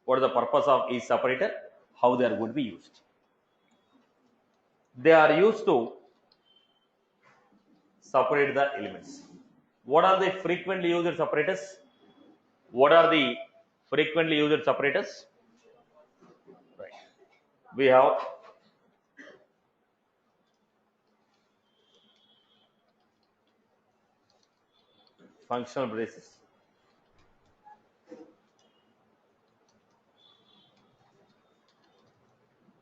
What is the purpose of each separator? How they are going to be used? They are used to separate the elements. What are the frequently used separators? What are the frequently used separators? Right. We have functional braces.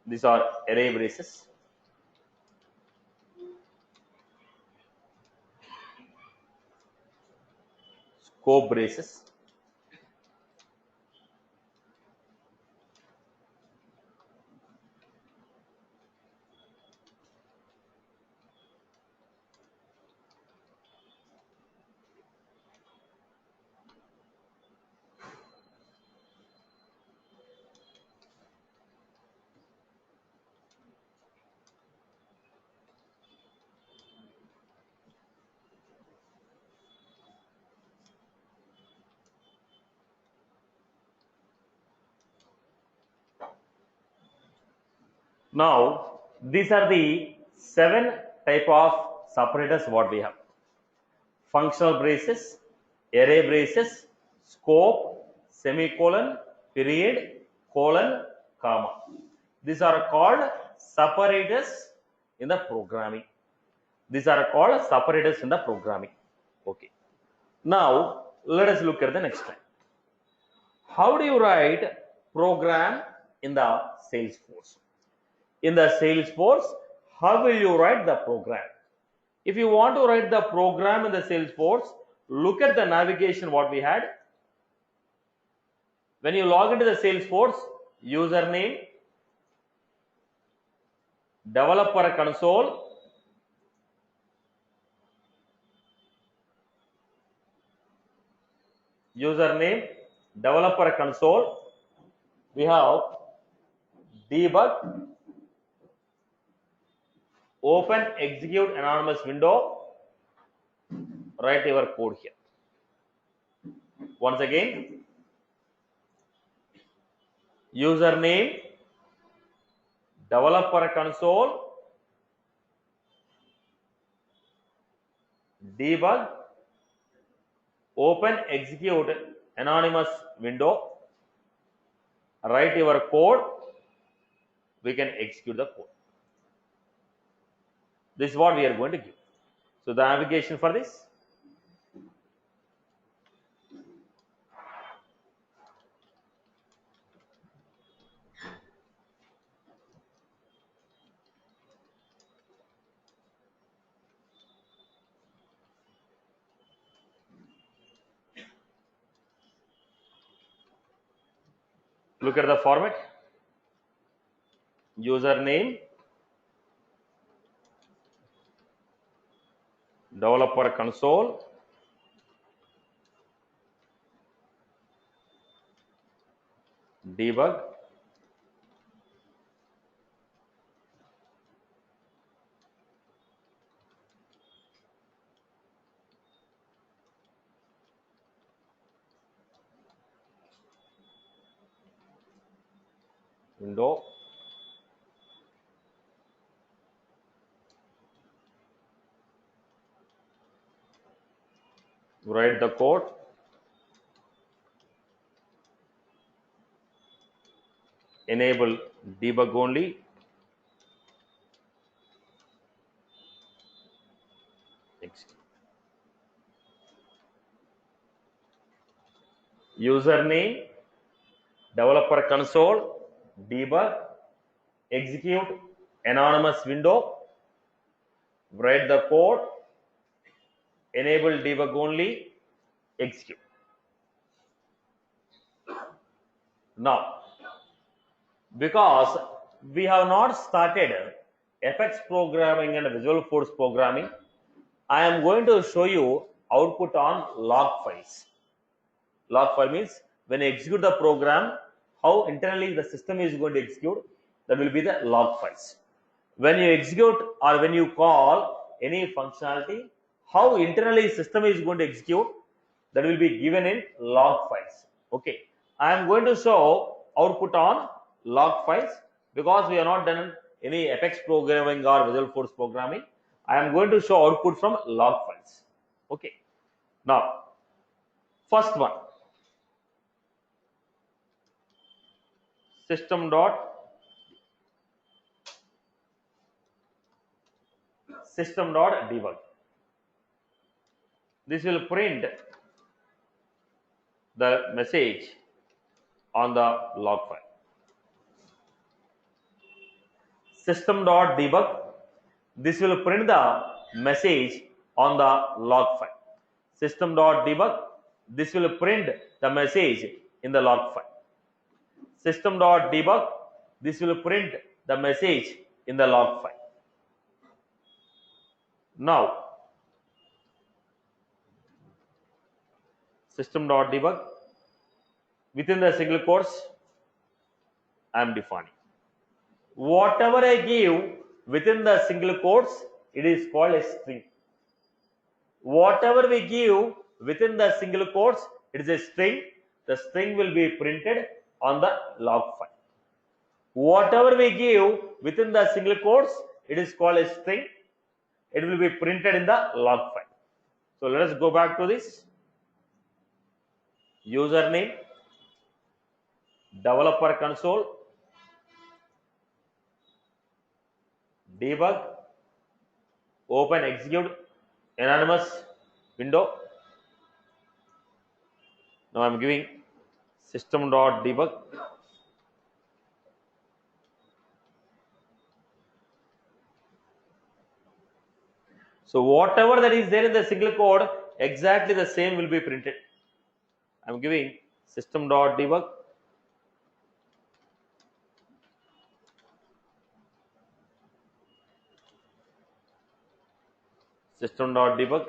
These are array braces. Scope braces. Now, these are the 7 type of separators what we have. Functional braces, array braces, scope, semicolon, period, colon, comma. These are called separators in the programming. These are called separators in the programming. Okay. Now, let us look at the next line. How do you write program in the Salesforce? In the Salesforce, how will you write the program? If you want to write the program in the Salesforce, look at the navigation what we had. When you log into the Salesforce, username, developer console, username, developer console, we have debug, open, execute anonymous window, write your code here. Once again, username, developer console, debug, open, execute anonymous window, write your code, we can execute the code. This is what we are going to give. So the navigation for this, look at the format, username, developer console, debug, window, write the code, enable debug only, execute. Username, developer console, debug, execute anonymous window, write the code, enable debug only, execute. Now, because we have not started FX programming and Visualforce programming, I am going to show you output on log files. Log file means when you execute the program, how internally the system is going to execute, that will be the log files. When you execute or when you call any functionality, how internally system is going to execute, that will be given in log files. Okay, I am going to show output on log files because we have not done any Apex programming or Visual Force programming. I am going to show output from log files. Okay. Now, first one, system dot debug. This will print the message on the log file. System dot debug. This will print the message on the log file. System dot debug. This will print the message in the log file. System dot debug. This will print the message in the log file. Now, system dot debug, within the single quotes, I am defining. Whatever I give within the single quotes, it is called a string. Whatever we give within the single quotes, it is a string. The string will be printed on the log file. Whatever we give within the single quotes, it is called a string. It will be printed in the log file. So let us go back to this. Username, developer console, debug, open execute anonymous window. Now I am giving system.debug. So whatever that is there in the single code, exactly the same will be printed. I am giving system.debug. System.debug.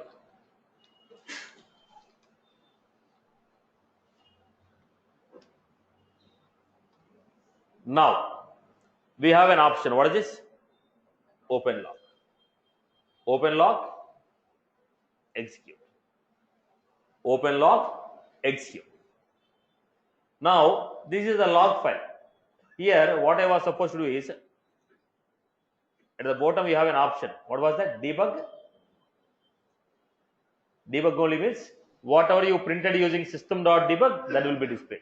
Now we have an option. What is this? Open log. Open log, execute. Open log, execute. Now this is the log file. Here what I was supposed to do is, at the bottom we have an option. What was that? Debug. Debug only means whatever you printed using system.debug, that will be displayed.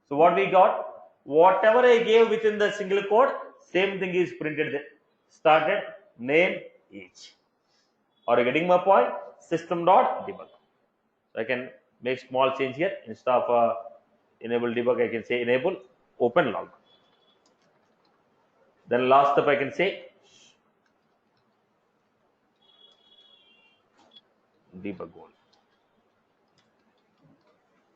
So what we got? Whatever I gave within the single code, same thing is printed there. Started, name, age. Are you getting my point? System.debug. So I can make small change here. Instead of enable debug, I can say enable open log. Then last step I can say debug only.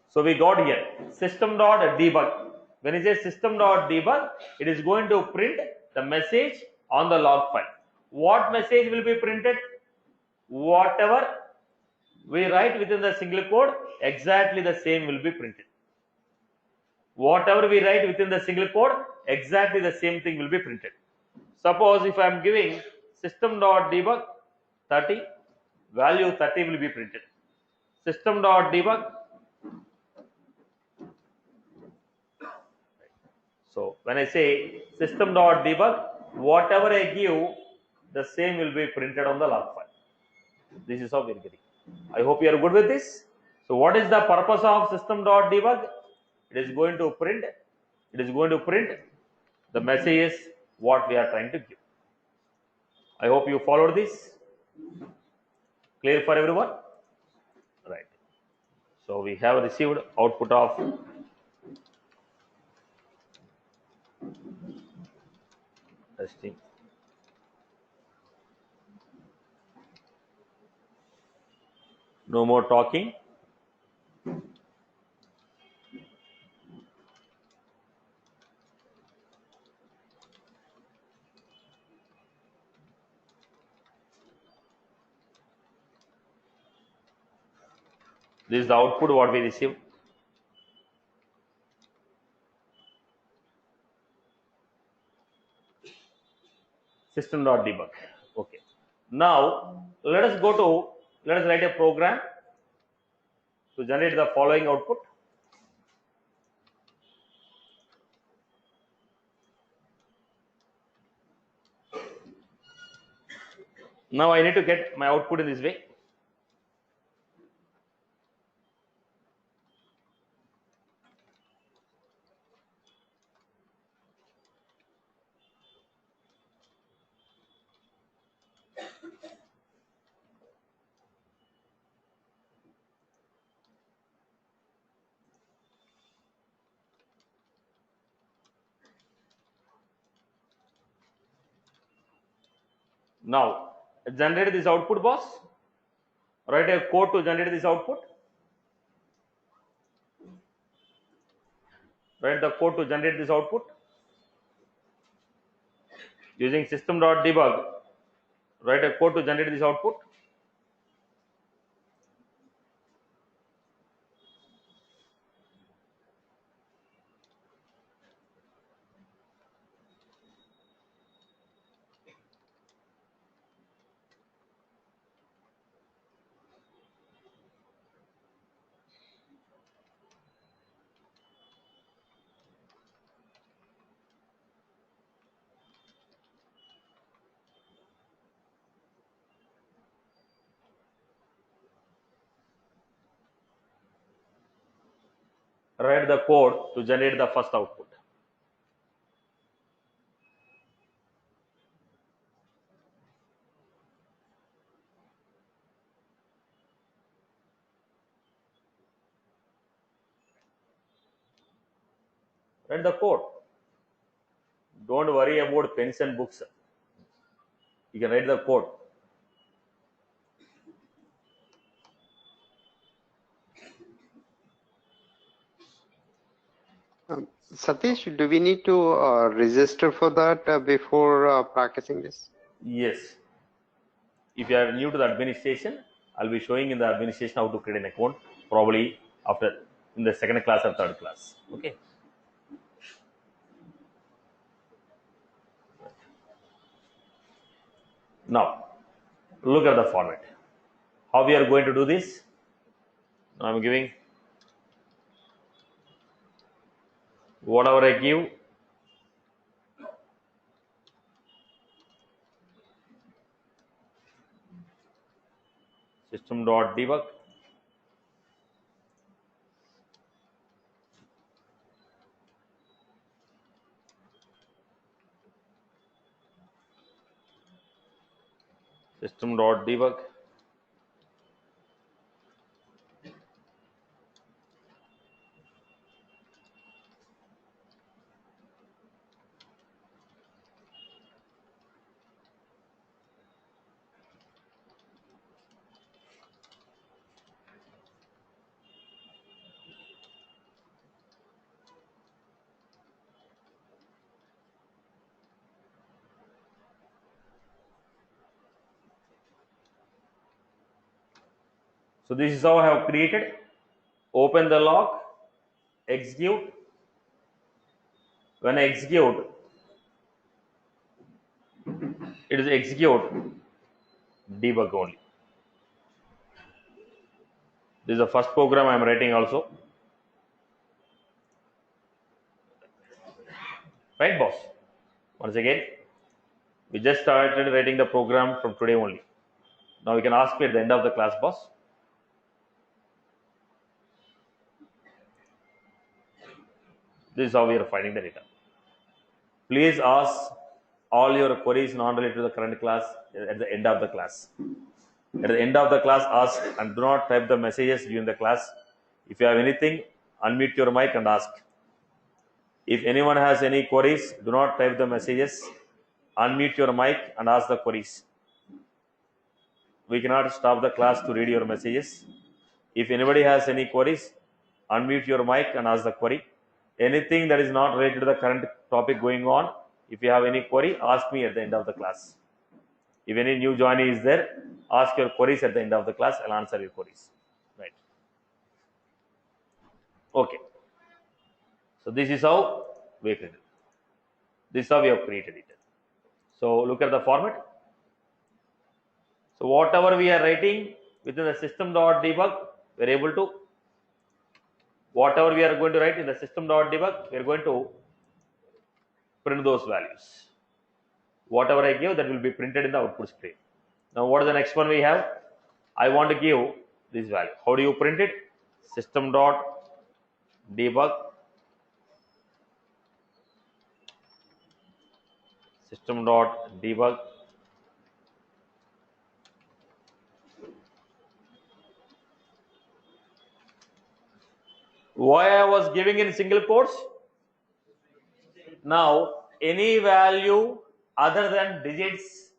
So we got here system.debug. When you say system.debug, it is going to print the message on the log file. What message will be printed? Whatever we write within the single code, exactly the same will be printed. Whatever we write within the single code, exactly the same thing will be printed. Suppose if I am giving system.debug 30, value 30 will be printed. System.debug. So when I say system.debug, whatever I give, the same will be printed on the log file. This is how we are getting. I hope you are good with this. So what is the purpose of system.debug? It is going to print. It is going to print the messages what we are trying to give. I hope you followed this. Clear for everyone? Right. So we have received output of testing. No more talking. This is the output what we received. System.debug. Okay. Now let us write a program to generate the following output. Now I need to get my output in this way. Now generate this output, boss. Write a code to generate this output. Write the code to generate this output using system.debug. Write a code to generate this output. Write the code to generate the first output. Write the code. Don't worry about pens and books. You can write the code. Satish, do we need to register for that before practicing this? Yes. If you are new to the administration, I'll be showing in the administration how to create an account, probably after in the second class or third class. Okay. Now, look at the format. How we are going to do this? Now I'm giving whatever I give. System.debug. System.debug. So this is how I have created. Open the log, execute. When I execute, it is execute debug only. This is the first program I am writing also. Right, boss? Once again, we just started writing the program from today only. Now you can ask me at the end of the class, boss. This is how we are finding the data. Please ask all your queries non-related to the current class at the end of the class. At the end of the class, ask and do not type the messages during the class. If you have anything, unmute your mic and ask. If anyone has any queries, do not type the messages. Unmute your mic and ask the queries. We cannot stop the class to read your messages. If anybody has any queries, unmute your mic and ask the query. Anything that is not related to the current topic going on, if you have any query, ask me at the end of the class. If any new joinee is there, ask your queries at the end of the class. I'll answer your queries. Right. Okay. So this is how we created. This is how we have created it. So look at the format. So whatever we are writing within the system.debug, we are able to, whatever we are going to write in the system.debug, we are going to print those values. Whatever I give, that will be printed in the output screen. Now what is the next one we have? I want to give this value. How do you print it? System dot debug, system dot debug. Why I was giving in single quotes? Now any value other than digits,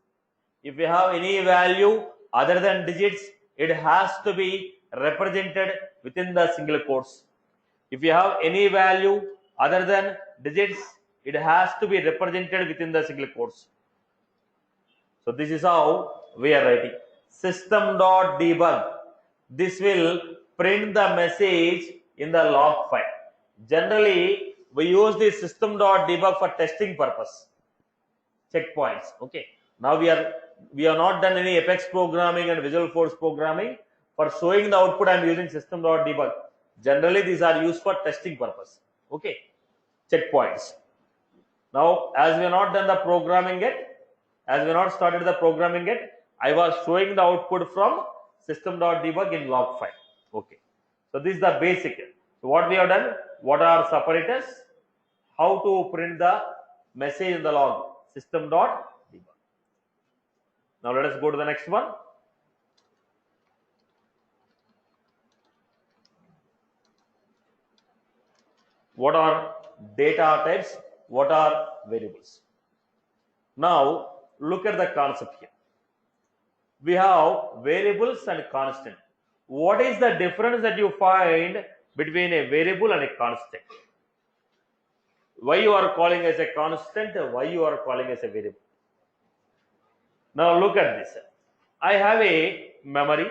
if you have any value other than digits, it has to be represented within the single quotes. If you have any value other than digits, it has to be represented within the single quotes. So this is how we are writing system.debug. This will print the message in the log file. Generally, we use this system.debug for testing purpose. Checkpoints. Okay. Now we have not done any Apex programming and Visual Force programming. For showing the output, I am using system.debug. Generally, these are used for testing purpose. Okay. Checkpoints. Now, as we have not done the programming yet, as we have not started the programming yet, I was showing the output from system.debug in log file. Okay. So this is the basic. So what we have done, what are separators, how to print the message in the log, system.debug. Now let us go to the next one. What are data types? What are variables? Now look at the concept here. We have variables and constant. What is the difference that you find between a variable and a constant? Why you are calling as a constant? Why you are calling as a variable? Now look at this. I have a memory.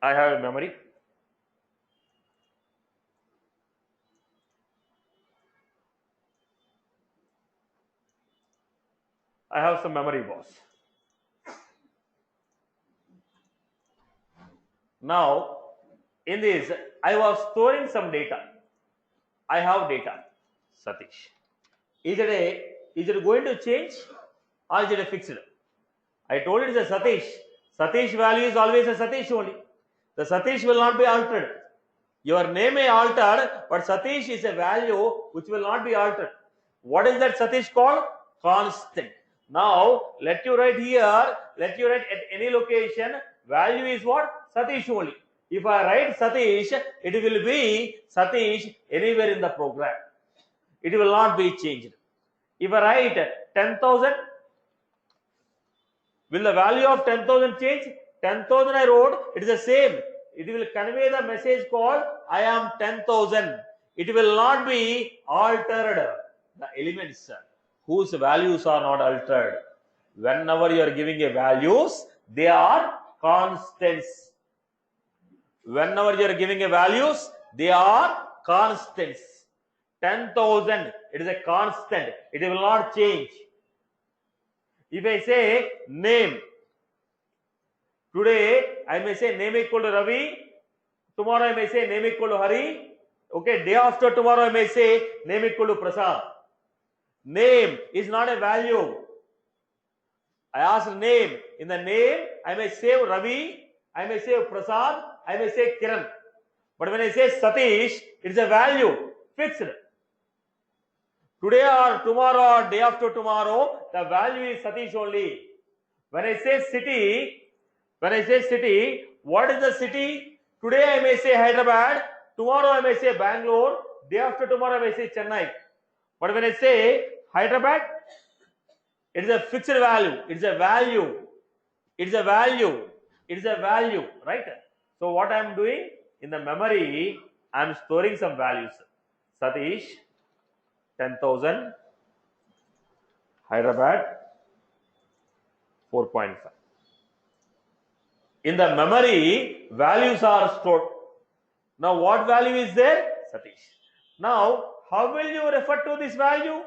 I have a memory. I have some memory boss. Now, in this, I was storing some data. I have data, Satish. Is it going to change or is it fixed? I told it is a Satish. Satish value is always a Satish only. The Satish will not be altered. Your name may alter, but Satish is a value which will not be altered. What is that Satish called? Constant. Now, let you write here, let you write at any location, value is what? Satish only. If I write Satish, it will be Satish anywhere in the program. It will not be changed. If I write 10,000, will the value of 10,000 change? 10,000 I wrote, it is the same. It will convey the message called I am 10,000. It will not be altered. The elements whose values are not altered. Whenever you are giving a values, they are constants. Whenever you are giving a values, they are constants. 10,000, it is a constant. It will not change. If I say name, today I may say name equal to Ravi, tomorrow I may say name equal to Hari, okay, day after tomorrow I may say name equal to Prasad. Name is not a value. I ask name. In the name, I may say Ravi, I may say Prasad, I may say Kiran. But when I say Satish, it is a value, fixed. Today or tomorrow or day after tomorrow, the value is Satish only. When I say city, what is the city? Today I may say Hyderabad, tomorrow I may say Bangalore, day after tomorrow I may say Chennai. But when I say Hyderabad, it is a fixed value. It is a value. It is a value. It is a value, right? So what I am doing in the memory, I am storing some values. Satish, 10,000. Hyderabad, 4.5. In the memory, values are stored. Now what value is there? Satish. Now, how will you refer to this value?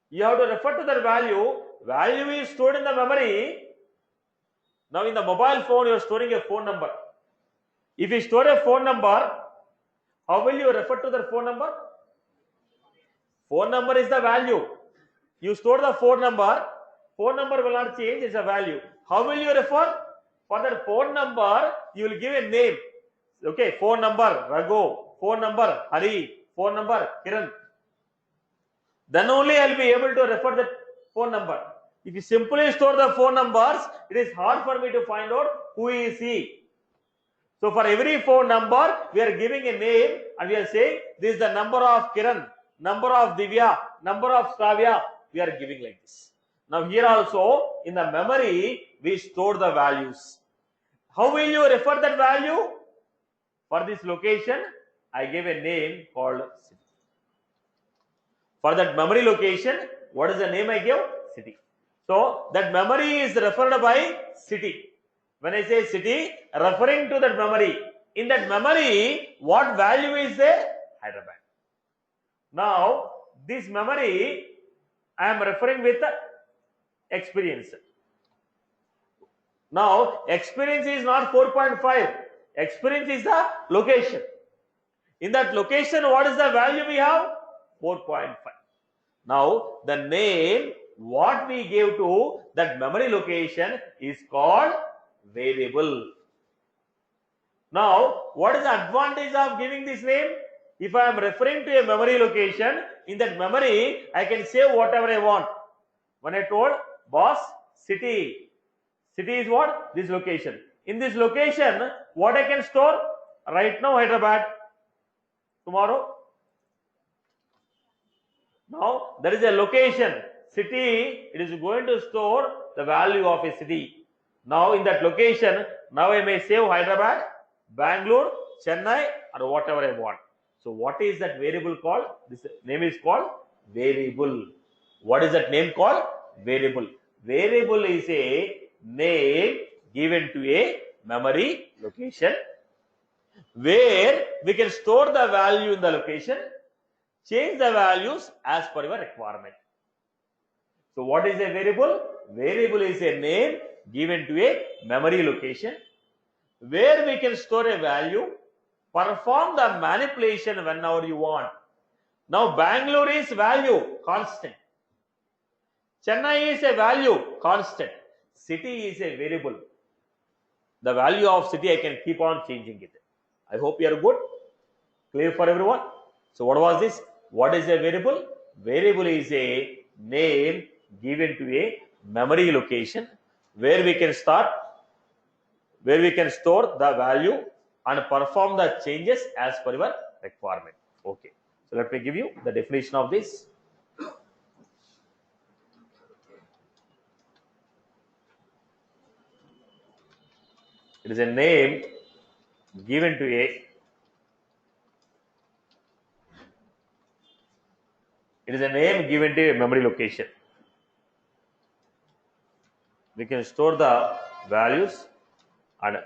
You have to refer to that value. Value is stored in the memory. Now in the mobile phone, you are storing a phone number. If you store a phone number, How will you refer to the phone number? Phone number is the value. You store the phone number will not change, it's a value. How will you refer? For that phone number, you will give a name. Okay, phone number Raghu, phone number Hari, phone number Kiran. Then only I will be able to refer that phone number. If you simply store the phone numbers, it is hard for me to find out who is he. So for every phone number, we are giving a name and we are saying this is the number of Kiran, number of Divya, number of Shravya. We are giving like this. Now here also in the memory, we store the values. How will you refer that value? For this location, I gave a name called city. For that memory location, what is the name I gave? City. So that memory is referred by city. When I say city, referring to that memory. In that memory, what value is there? Hyderabad. Now, this memory, I am referring with experience. Now, experience is not 4.5. Experience is the location. In that location, what is the value we have? 4.5. Now, the name what we gave to that memory location is called variable. Now, what is the advantage of giving this name? If I am referring to a memory location, in that memory, I can say whatever I want. When I told boss, city. City is what? This location. In this location, what I can store? Right now, Hyderabad. Tomorrow. Now, there is a location. City, it is going to store the value of a city. Now, in that location, now I may save Hyderabad, Bangalore, Chennai, or whatever I want. So, what is that variable called? This name is called variable. What is that name called? Variable. Variable is a name given to a memory location where we can store the value in the location, change the values as per your requirement. So, what is a variable? Variable is a name given to a memory location where we can store a value, perform the manipulation whenever you want. Now, Bangalore is value, constant. Chennai is a value, constant. City is a variable. The value of city, I can keep on changing it. I hope you are good. Clear for everyone? So, what was this? What is a variable? Variable is a name given to a memory location where we can store the value and perform the changes as per your requirement. Okay. So, let me give you the definition of this. It is a name given to a memory location. We can store the values and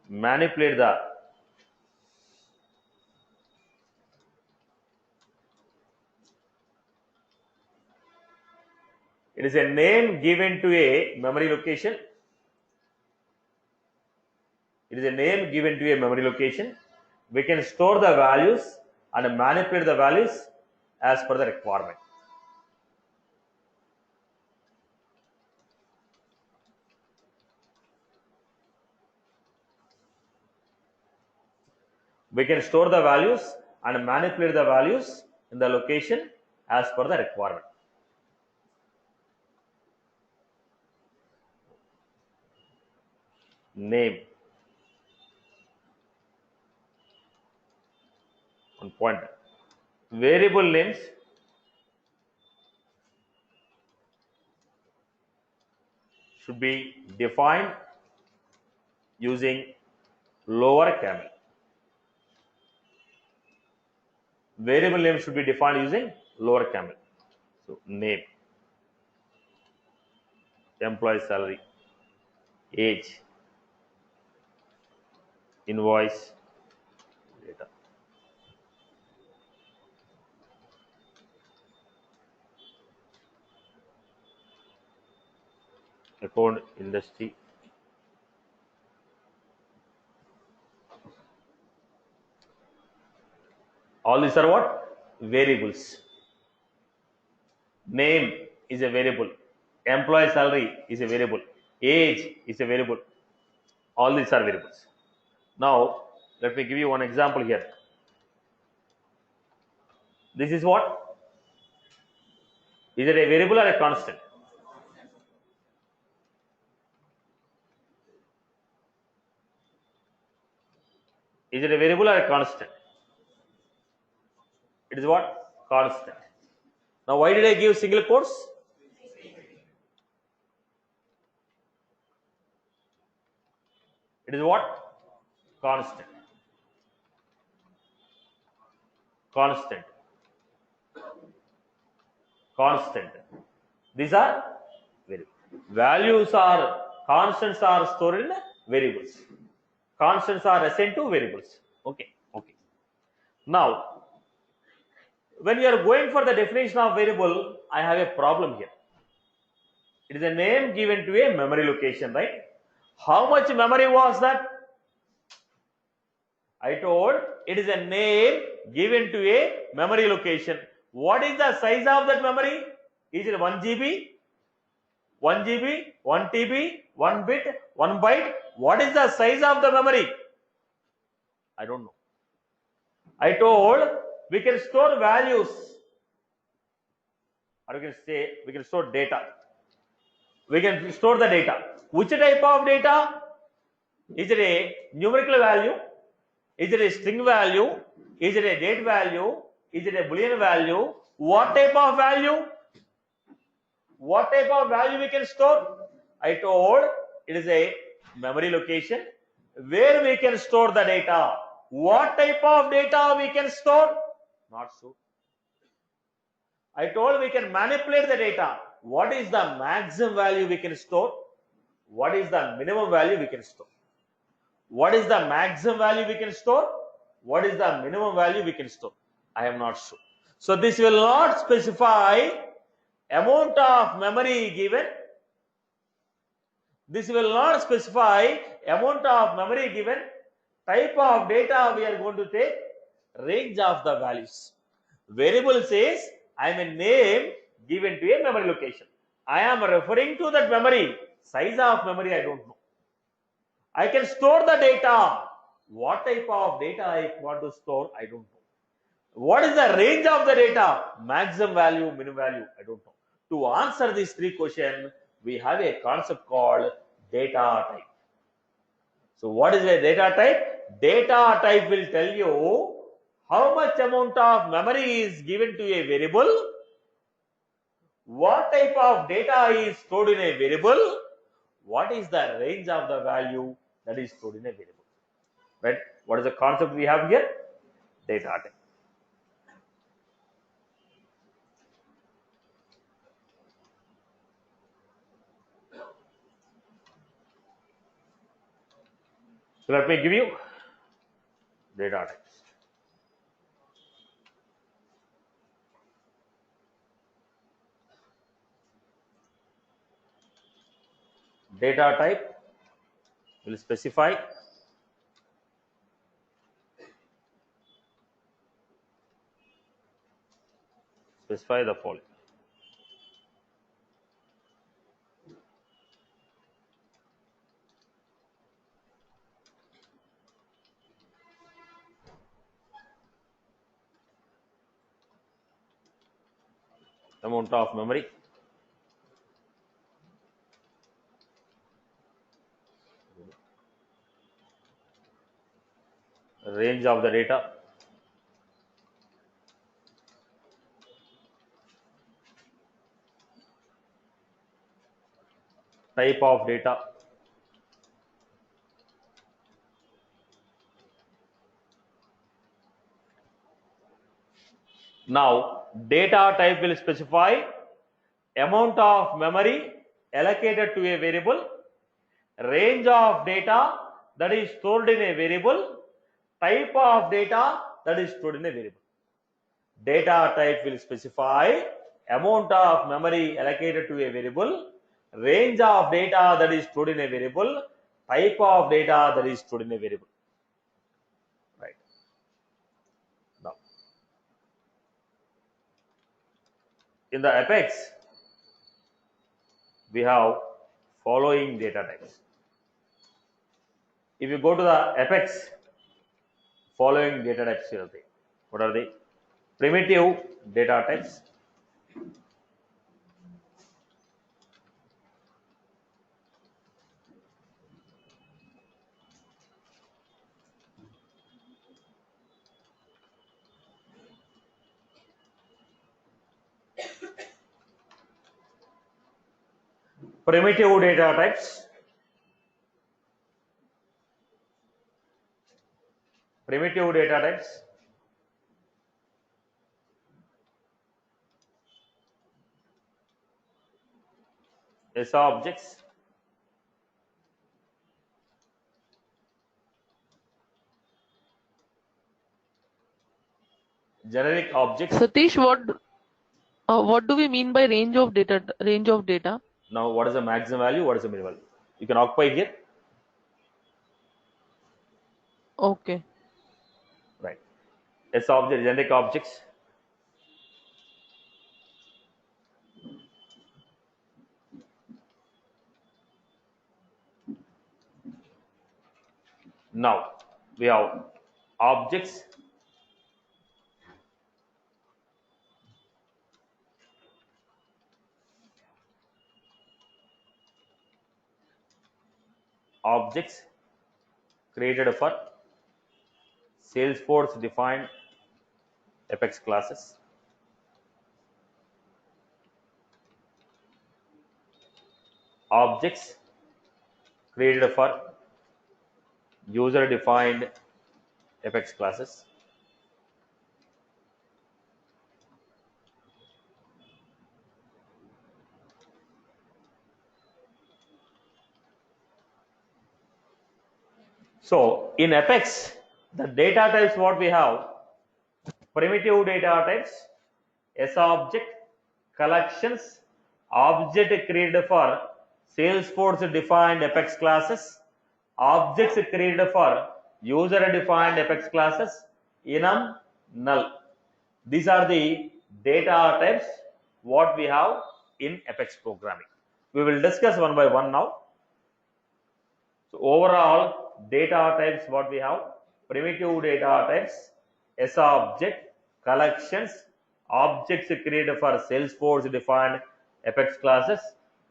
manipulate the It is a name given to a memory location. It is a name given to a memory location. We can store the values and manipulate the values as per the requirement. We can store the values and manipulate the values in the location as per the requirement. Name. One point. Variable names should be defined using lower camel. Variable name should be defined using lower camel. So, name, employee salary, age, invoice, data. Account, industry, All these are what? Variables. Name is a variable. Employee salary is a variable. Age is a variable. All these are variables. Now, let me give you one example here. This is what? Is it a variable or a constant? Is it a variable or a constant? It is what? Constant. Now, why did I give single quotes? It is what? Constant. Constant. Constant. These are variables. Values are constants are stored in variables. Constants are assigned to variables. Okay. Okay. Now, when you are going for the definition of variable, I have a problem here. It is a name given to a memory location, right? How much memory was that? I told it is a name given to a memory location. What is the size of that memory? Is it 1 GB, 1 GB, 1 TB, 1 bit, 1 byte? What is the size of the memory? I don't know. I told we can store values, or we can store data. We can store the data. Which type of data? Is it a numerical value? Is it a string value? Is it a date value? Is it a boolean value? What type of value? What type of value we can store? I told it is a memory location where we can store the data. What type of data we can store? Not sure. I told we can manipulate the data. What is the maximum value we can store? What is the minimum value we can store? What is the maximum value we can store? What is the minimum value we can store? I am not sure. So this will not specify amount of memory given. This will not specify amount of memory given, type of data we are going to take, range of the values. Variable says I am a name given to a memory location. I am referring to that memory. Size of memory I don't know. I can store the data. What type of data I want to store, I don't know. What is the range of the data? Maximum value, minimum value, I don't know. To answer these three questions, we have a concept called data type. So what is a data type? Data type will tell you how much amount of memory is given to a variable, what type of data is stored in a variable, what is the range of the value that is stored in a variable. Right? What is the concept we have here? Data type. So let me give you data types. Data type will specify the following. Amount of memory, range of the data, type of data, now data type will specify amount of memory allocated to a variable, range of data that is stored in a variable, type of data that is stored in a variable. Data type will specify amount of memory allocated to a variable, range of data that is stored in a variable, type of data that is stored in a variable. Right. Now, in the Apex, we have following data types. If you go to the Apex, following data types ಇರುತ್ತೆ. What are they? Primitive data types, primitive data types, primitive data types, S objects, generic objects. Satish, what do we mean by range of data? Range of data. Now, what is the maximum value? What is the minimum value? You can occupy here, Okay. right? S object, generic objects. Now we have objects, objects created for Salesforce defined Apex classes. Objects created for user defined Apex classes. So in Apex, the data types what we have, primitive data types, S object, collections, object created for Salesforce defined Apex classes, objects created for user defined Apex classes, enum, null. These are the data types what we have in Apex programming. We will discuss one by one now. So overall data types what we have, primitive data types, S object, collections, objects created for Salesforce defined Apex classes,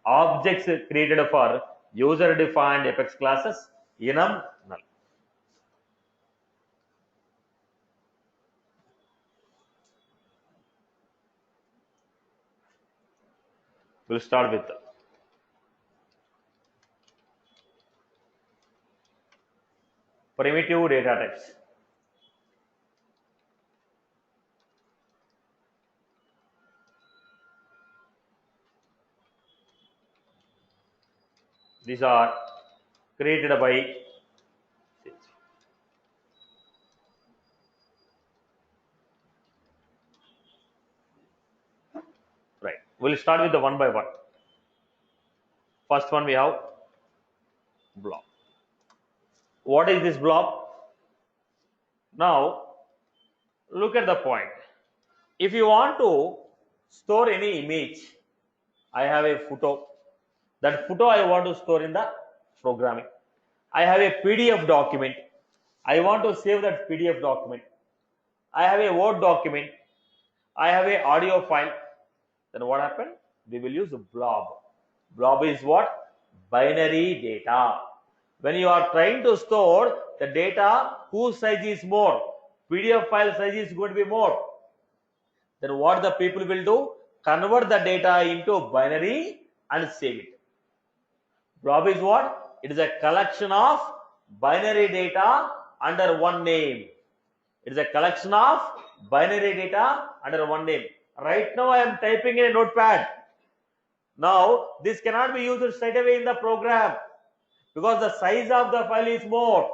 objects created for user defined Apex classes, enum, null. We'll start with primitive data types. These are created by right. We'll start with the one by one. First one we have blob. What is this blob? Now look at the point. If you want to store any image, I have a photo. That photo I want to store in the programming. I have a PDF document. I want to save that PDF document. I have a Word document. I have a audio file. Then what happened? We will use blob. Blob is what? Binary data. When you are trying to store the data, whose size is more? PDF file size is going to be more. Then what the people will do? Convert the data into binary and save it. Blob is what? It is a collection of binary data under one name. It is a collection of binary data under one name. Right now I am typing in a notepad. Now this cannot be used straight away in the program because the size of the file is more.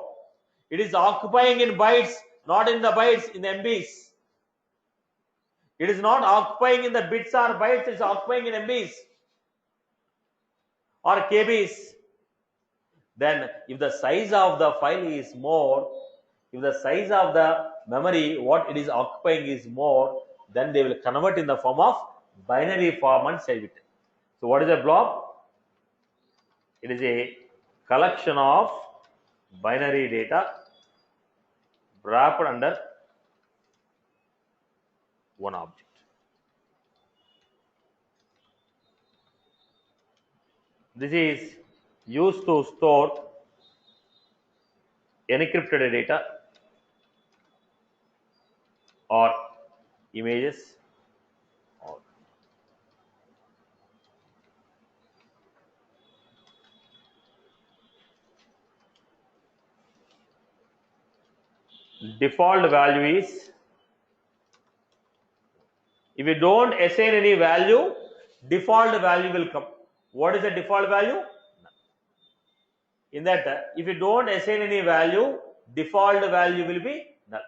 It is occupying in bytes, not in the bytes, in the MBs. It is not occupying in the bits or bytes, it is occupying in MBs or KBs. Then if the size of the file is more, if the size of the memory what it is occupying is more, then they will convert in the form of binary form and save it. So what is a blob? It is a collection of binary data wrapped under one object. This is used to store encrypted data or images or default value is, if you don't assign any value, default value will come. What is the default value? In that, if you don't assign any value, default value will be null.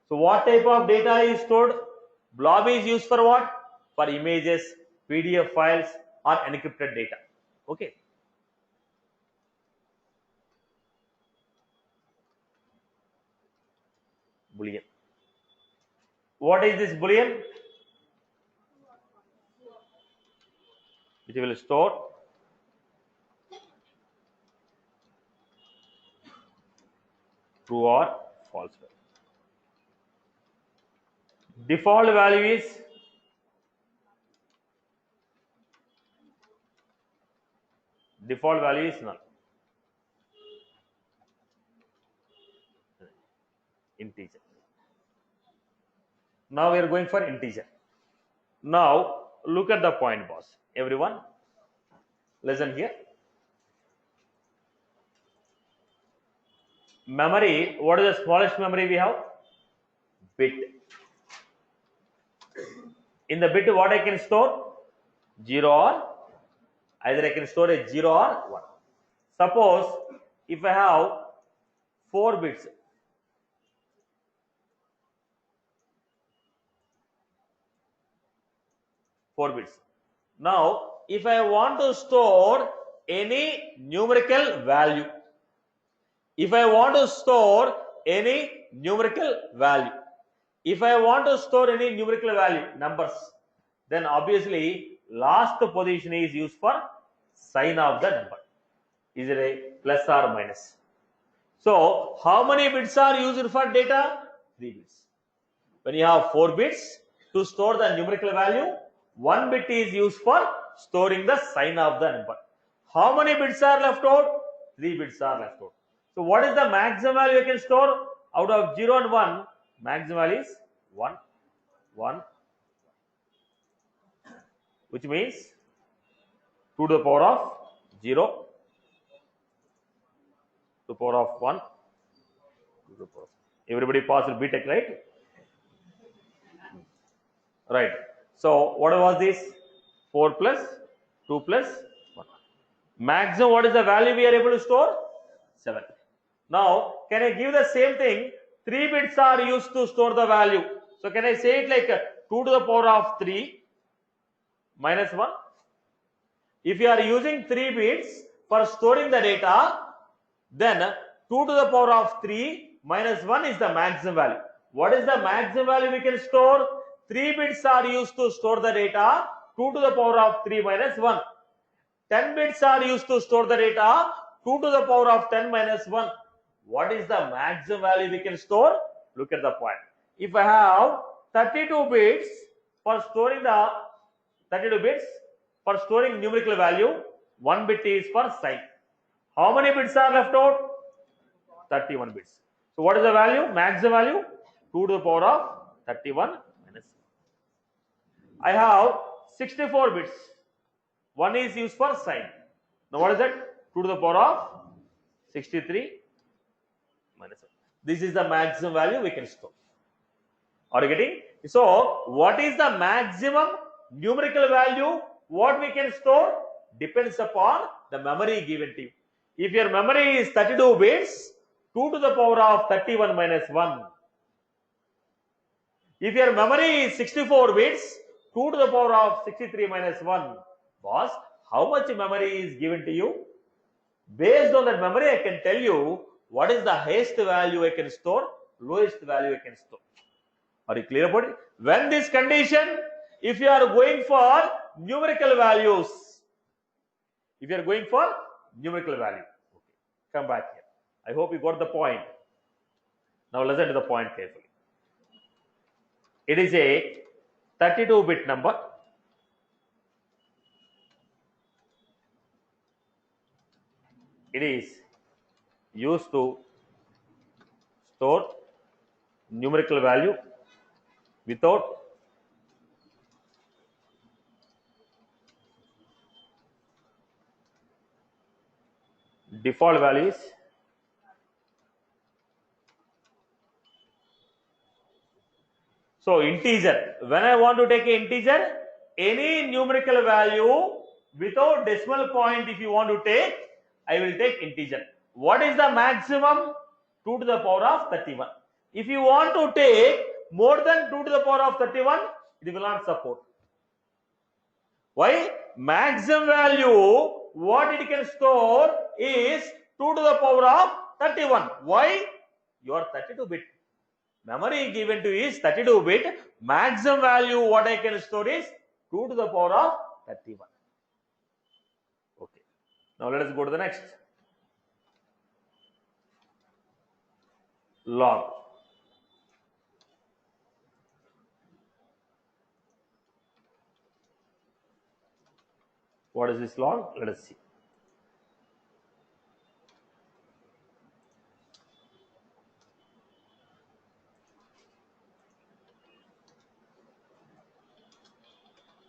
So what type of data is stored? Blob is used for what? For images, PDF files or encrypted data. Okay. Boolean. What is this Boolean? It will store true or false value. Default value is null. Integer. Now we are going for integer. Now look at the point, boss. Everyone, listen here. Memory, what is the smallest memory we have? Bit. In the bit, what I can store? 0 or either I can store a 0 or 1. Suppose if I have 4 bits, now if I want to store any numerical value, if I want to store any numerical value, numbers, then obviously last position is used for sign of the number. Is it a plus or minus? So how many bits are used for data? 3 bits. When you have 4 bits to store the numerical value, 1 bit is used for storing the sign of the number. How many bits are left out? 3 bits are left out. So what is the maximum value you can store? Out of 0 and 1, maximum value is 1, 1, which means 2 to the power of 0, to the power of 1, 2 to the power of. Everybody passed BTech, right? Right. So what was this? 4 plus 2 plus 1. Maximum, what is the value we are able to store? 7. Now, can I give the same thing? 3 bits are used to store the value. So can I say it like 2 to the power of 3 minus 1? If you are using 3 bits for storing the data, then 2 to the power of 3 minus 1 is the maximum value. What is the maximum value we can store? 3 bits are used to store the data, 2 to the power of 3 minus 1. 10 bits are used to store the data, 2 to the power of 10 minus 1. What is the maximum value we can store? Look at the point. If I have 32 bits for storing numerical value, 1 bit is for sign. How many bits are left out? 31 bits. So what is the value? Maximum value? 2 to the power of 31 minus. I have 64 bits. 1 is used for sign. Now what is that? 2 to the power of 63 minus 1. This is the maximum value we can store. Are you getting? So what is the maximum numerical value what we can store? Depends upon the memory given to you. If your memory is 32 bits, 2 to the power of 31 minus 1. If your memory is 64 bits, 2 to the power of 63 minus 1. Boss, how much memory is given to you? Based on that memory, I can tell you what is the highest value I can store, lowest value I can store. Are you clear about it? When this condition, if you are going for numerical values. If you are going for numerical value. Okay. Come back here. I hope you got the point. Now listen to the point carefully. It is a 32-bit number. It is used to store numerical value without default values. So integer, when I want to take an integer, any numerical value without decimal point, if you want to take, I will take integer. What is the maximum? 2 to the power of 31. If you want to take more than 2 to the power of 31, it will not support. Why? Maximum value, what it can store is 2 to the power of 31. Why? Your 32-bit. Memory given to is 32-bit. Maximum value what I can store is 2 to the power of 31. Okay. Now let us go to the next. Log. What is this log? Let us see.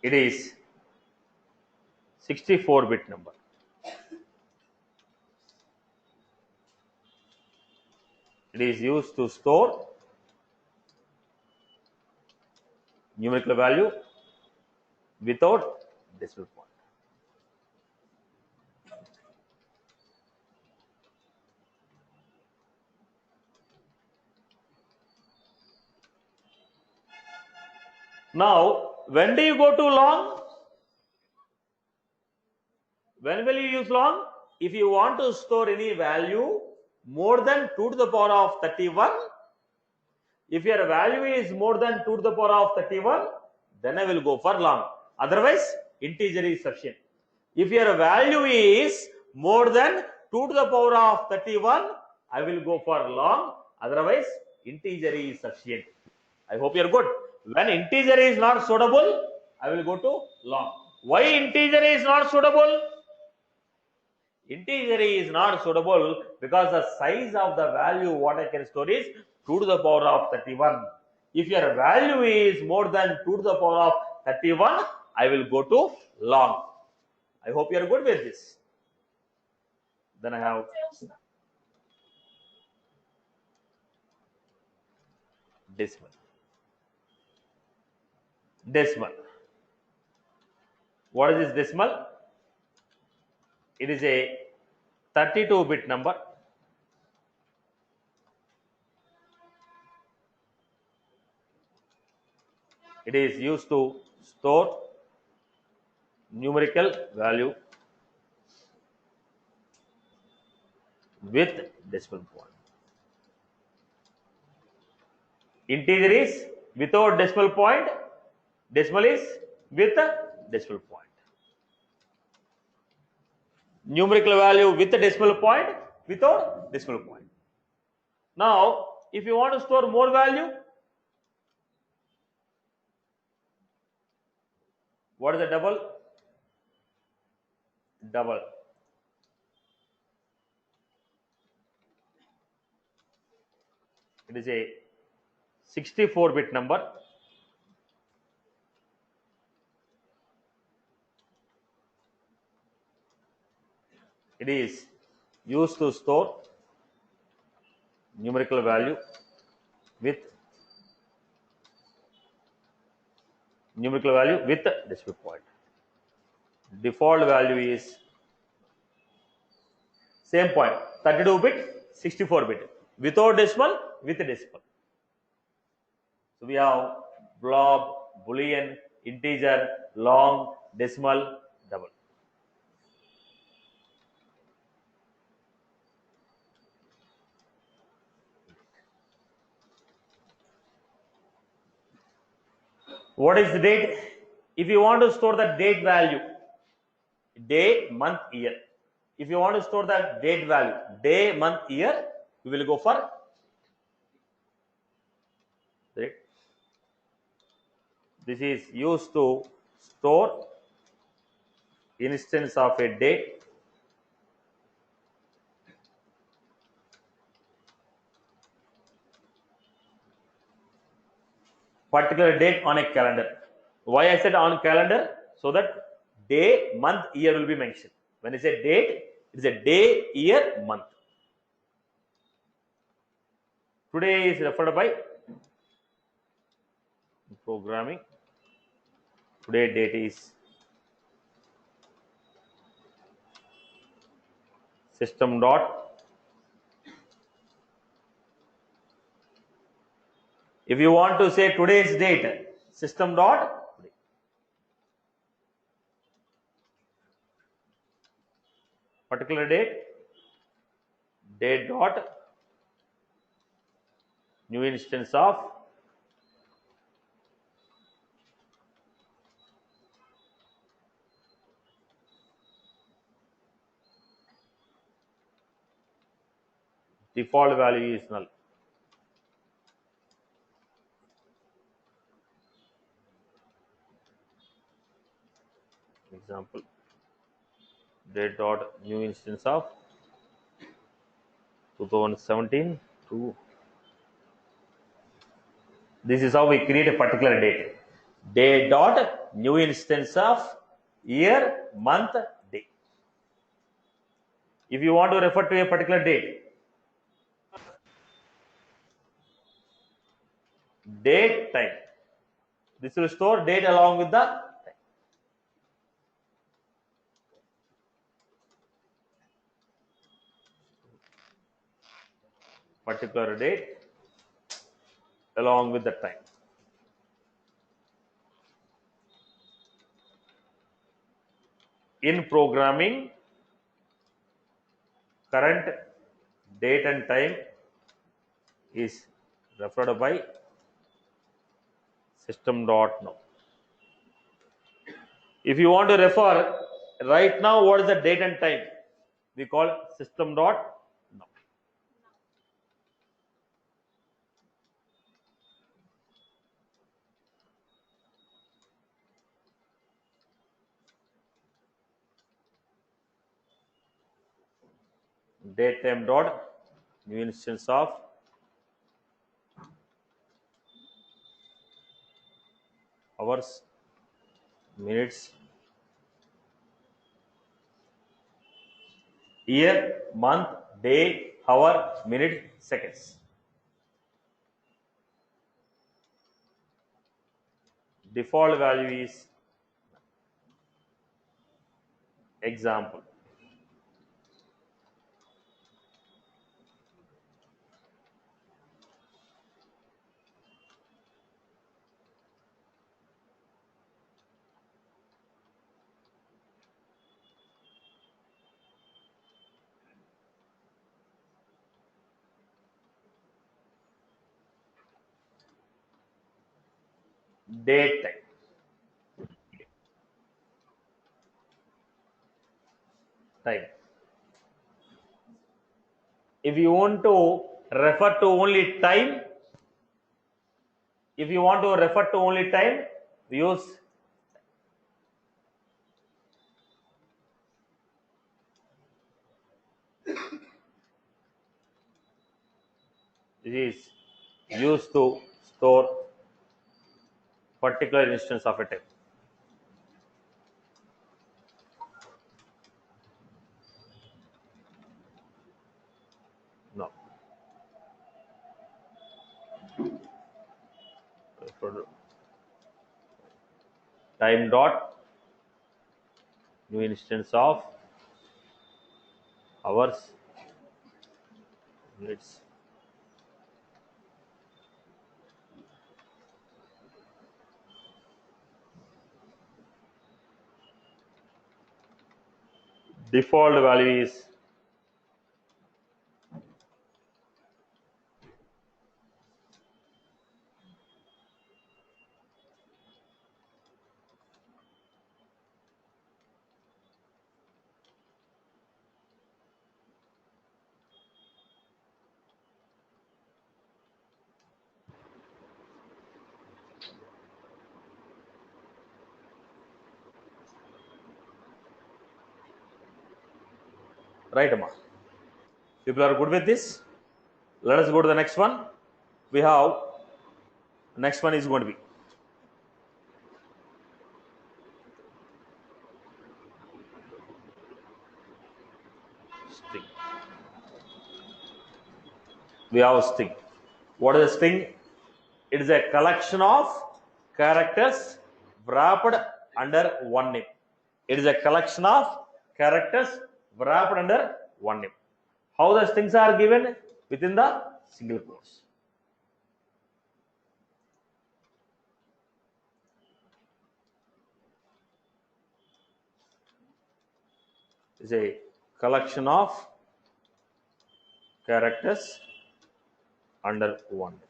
It is 64-bit number. It is used to store numerical value without decimal point. Now, when do you go to long? When will you use long? If you want to store any value more than 2 to the power of 31, if your value is more than 2 to the power of 31, then I will go for long. Otherwise, integer is sufficient. If your value is more than 2 to the power of 31, I will go for long. Otherwise, integer is sufficient. I hope you are good. When integer is not suitable, I will go to long. Why integer is not suitable? Integer is not suitable because the size of the value what I can store is 2 to the power of 31. If your value is more than 2 to the power of 31, I will go to long. I hope you are good with this. Then I have decimal. Decimal. What is this decimal? It is a 32-bit number. It is used to store numerical value with decimal point. Integer is without decimal point. Decimal is with decimal point. Numerical value with a decimal point, without decimal point. Now, if you want to store more value, what is the double? Double. It is a 64-bit number. It is used to store numerical value with decimal point. Default value is same point, 32-bit, 64-bit, without decimal, with decimal. So we have blob, boolean, integer, long, decimal, double. What is the date? If you want to store the date value, day, month, year. If you want to store the date value, day, month, year, we will go for date. This is used to store instance of a date, particular date on a calendar. Why I said on calendar? So that day, month, year will be mentioned. When I say date, it is a day, year, month. Today is referred by programming. Today date is system dot. If you want to say today's date, system dot today. Particular date, date dot new instance of default value is null. Example, date dot new instance of 2017 to. This is how we create a particular date. Day dot new instance of year, month, day. If you want to refer to a particular date, date, time. This will store date along with the time. Particular date along with the time. In programming, current date and time is referred by system dot now. If you want to refer right now what is the date and time, we call system dot now. Date time dot new instance of hours, minutes, year, month, day, hour, minute, seconds. Default value is example. Date time. Time. If you want to refer to only time, we use this is used to store particular instance of a time. No. Time dot new instance of hours, minutes. Default value is Right, Amma? People are good with this? Let us go to the next one. We have, next one is going to be string. We have string. What is a string? It is a collection of characters wrapped under one name. It is a collection of characters wrapped under one name. How the strings are given? Within the single quotes. It is a collection of characters under one name.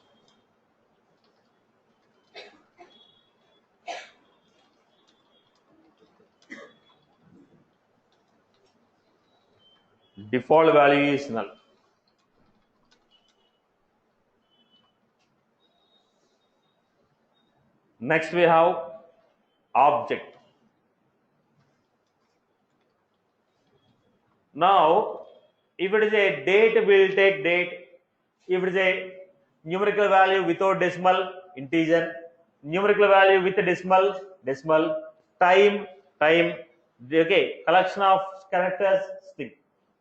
Default value is null. Next we have object. Now, if it is a date, we will take date. If it is a numerical value without decimal, integer. Numerical value with a decimal, decimal. Time, time. Okay, collection of characters, string.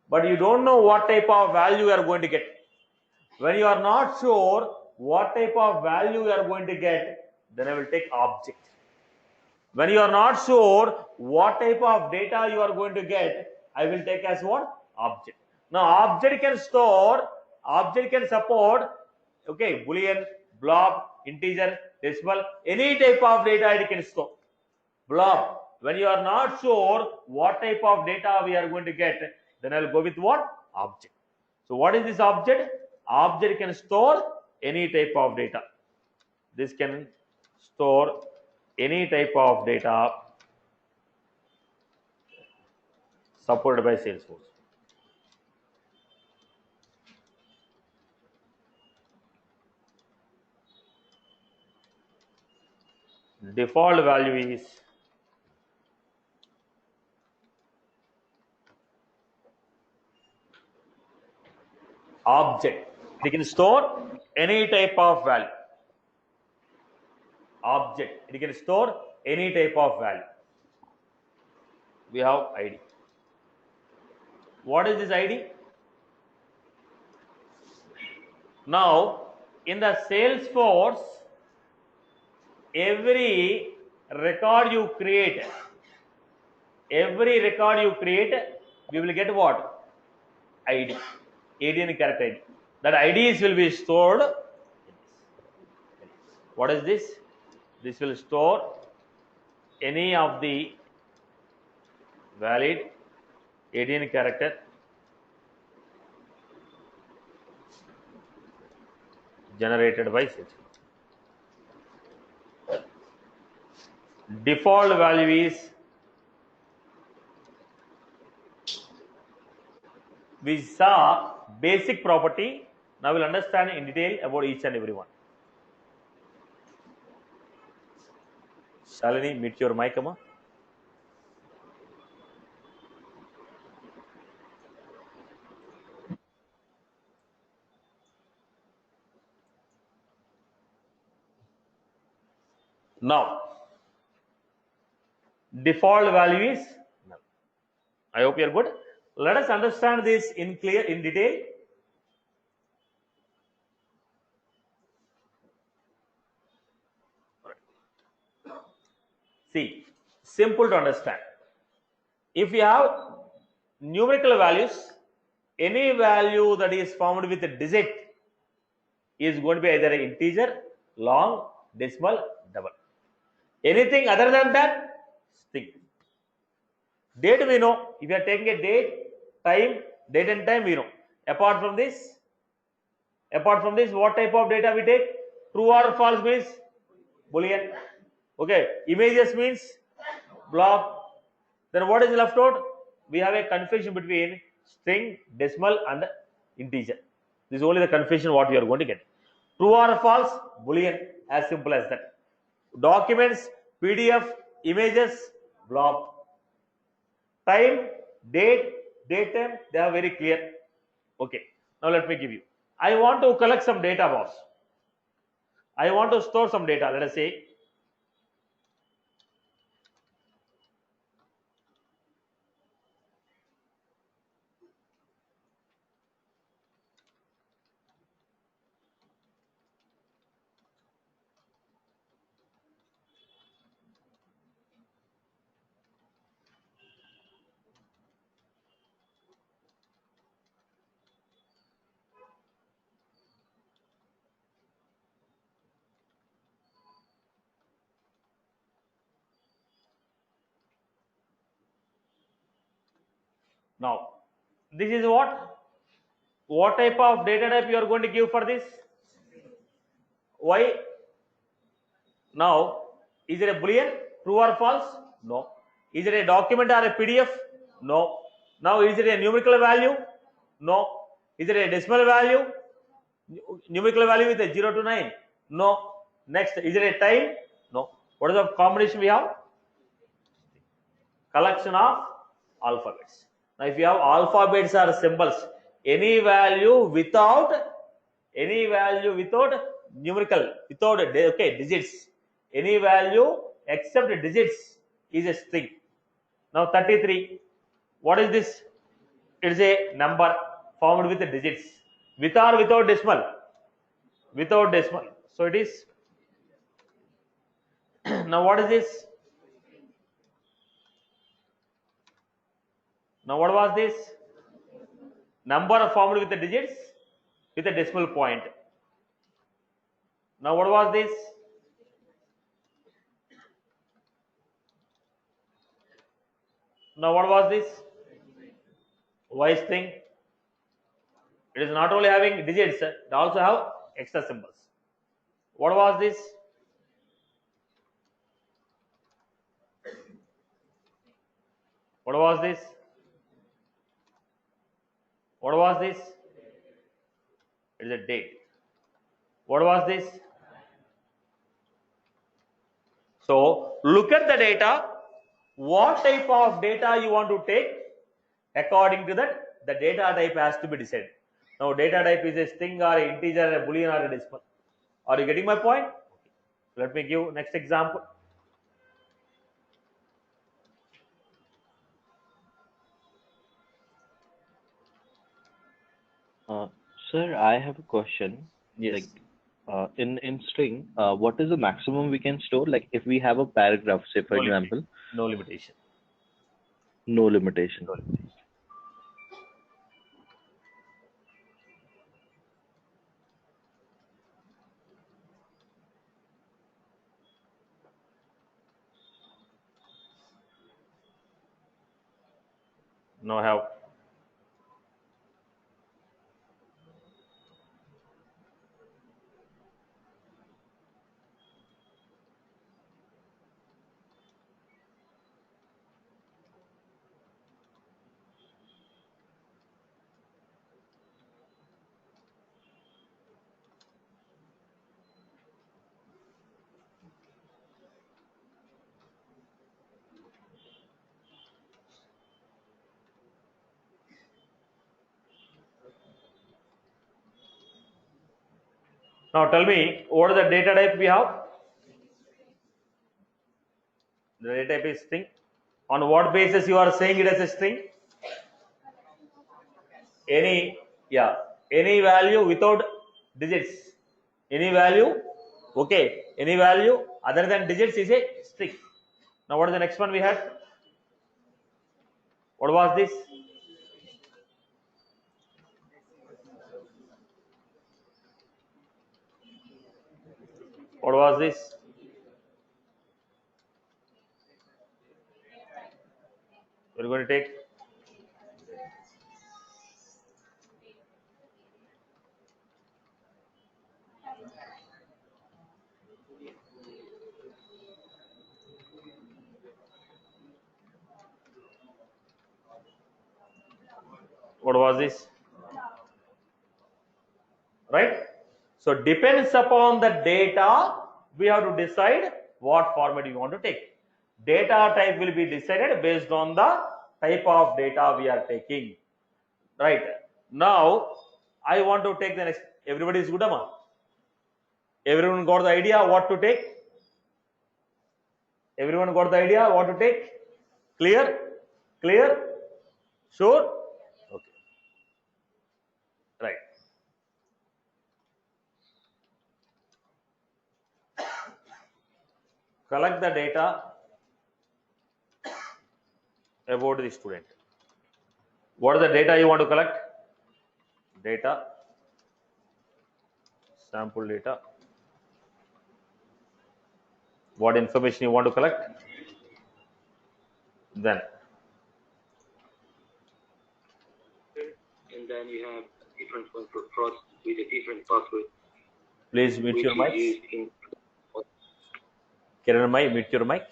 But you don't know what type of value you are going to get. When you are not sure what type of value you are going to get, then I will take object. When you are not sure what type of data you are going to get, I will take as what? Object. Now, object can store, object can support, okay, boolean, blob, integer, decimal, any type of data it can store. Blob. When you are not sure what type of data we are going to get, then I will go with what? Object. So, what is this object? Object can store any type of data. This can store any type of data supported by Salesforce. Default value is object. It can store any type of value. Object. It can store any type of value. We have ID. What is this ID? Now, in the Salesforce, every record you create, we will get what? ID. ADN character ID. That IDs will be stored. What is this? This will store any of the valid ADN character generated by Salesforce. Default value is, we saw basic property. Now we'll understand in detail about each and every one. Shalini, mute your mic, Amma. Now, default value is null. I hope you are good. Let us understand this in detail. See, simple to understand. If you have numerical values, any value that is formed with a digit is going to be either an integer, long, decimal, double. Anything other than that, string. Date we know. If you are taking a date, time, date and time we know. Apart from this, what type of data we take? True or false means boolean. Okay, images means blob. Then what is left out? We have a confusion between string, decimal and integer. This is only the confusion what we are going to get. True or false? Boolean. As simple as that. Documents, PDF, images, blob. Time, date, date time, they are very clear. Okay. Now let me give you. I want to collect some data, boss. I want to store some data. Let us say now this is what type of data type you are going to give for this? Why? Now, is it a boolean, true or false? No. Is it a document or a PDF? No. Now, is it a numerical value? No. Is it a decimal value? Numerical value with a 0 to 9? No. Next, is it a time? No. What is the combination we have? Collection of alphabets. Now, if you have alphabets or symbols, any value without numerical, without digits, any value except digits is a string. Now 33, what is this? It is a number formed with the digits, with or without decimal? Without decimal. So it is. Now what is this? Now what was this? Number formed with the digits with a decimal point. Now what was this? Now what was this? Why string? It is not only having digits, it also have extra symbols. What was this? What was this? What was this? It is a date. What was this? So look at the data. What type of data you want to take? According to that, the data type has to be decided. Now data type is a string or an integer, a boolean or a decimal. Are you getting my point? Let me give next example. Sir, I have a question. Yes. Like, in string, what is the maximum we can store? Like, if we have a paragraph, say for No example, no limitation. no limitation. No limitation. No have. Now tell me, what is the data type we have? The data type is string. On what basis you are saying it as a string? Any value without digits. Any value, okay. Any value other than digits is a string. Now what is the next one we had? What was this? What was this? We're going to take what was this? Right? So depends upon the data, we have to decide what format you want to take. Data type will be decided based on the type of data we are taking. Right. Now, I want to take the next. Everybody is good, Amma? Everyone got the idea what to take? Everyone got the idea what to take? Clear? Clear? Sure? Okay. Right. Collect the data about the student. What is the data you want to collect? Data, sample data. What information you want to collect? Then. And then you have different one for cross with a different password. Please mute your mic. Kiran, mute your mic.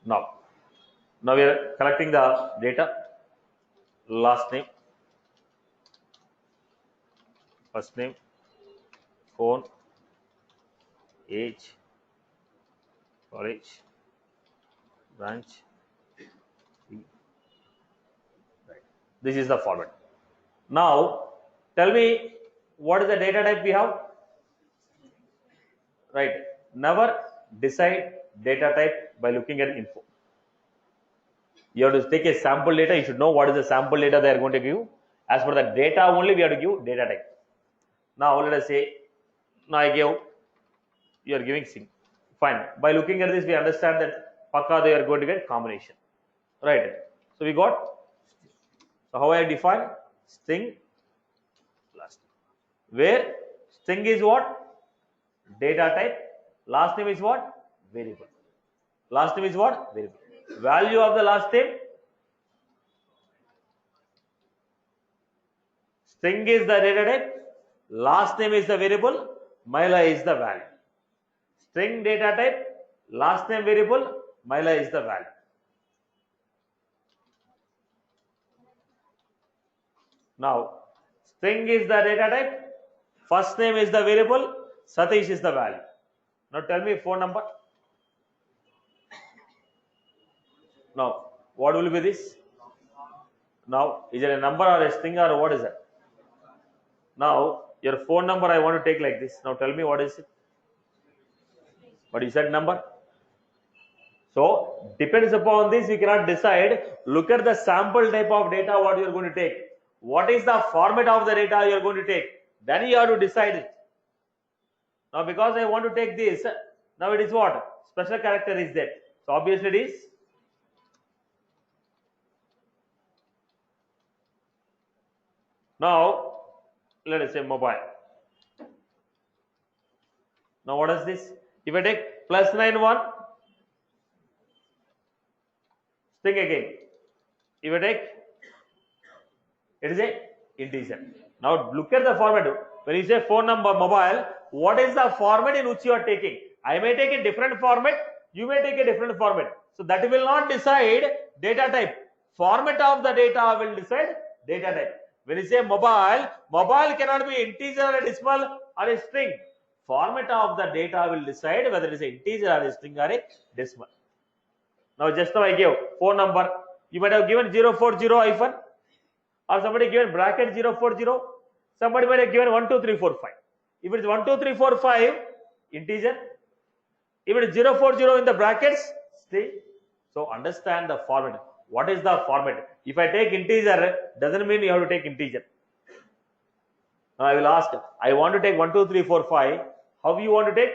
Now we are collecting the data. Last name, first name, phone, age, college, branch. Right. This is the format. Now tell me what is the data type we have? Right. Never decide data type by looking at info. You have to take a sample data. You should know what is the sample data they are going to give. As for the data only, we have to give data type. Now let us say, now I give, you are giving string. Fine. By looking at this, we understand that Pakka they are going to get combination. Right. So we got. So how I define string last name. Where string is what? Data type. Last name is what? Variable. Last name is what? Variable. Value of the last name. String is the data type. Last name is the variable. Mila is the value. String data type. Last name variable. Mila is the value. Now, string is the data type. First name is the variable. Satish is the value. Now tell me phone number. Now, what will be this? Now, is it a number or a string or what is it? Now, your phone number I want to take like this. Now tell me what is it? But you said number. So, depends upon this, we cannot decide. Look at the sample type of data what you are going to take. What is the format of the data you are going to take? Then you have to decide it. Now, because I want to take this, now it is what? Special character is there. So, obviously it is. Now, let us say mobile. Now, what is this? If I take +91, string again. If I take, it is a integer. Now, look at the format. When you say phone number mobile, what is the format in which you are taking? I may take a different format, you may take a different format. So that will not decide data type. Format of the data will decide data type. When you say mobile, mobile cannot be integer, a decimal or a string. Format of the data will decide whether it is an integer or a string or a decimal. Now just now I gave phone number. You might have given 040 hyphen, or somebody given bracket 040. Somebody might have given 12345. If it is 12345, integer. If it is 040 in the brackets, string. So understand the format. What is the format? If I take integer, doesn't mean you have to take integer. Now I will ask, I want to take 12345. How you want to take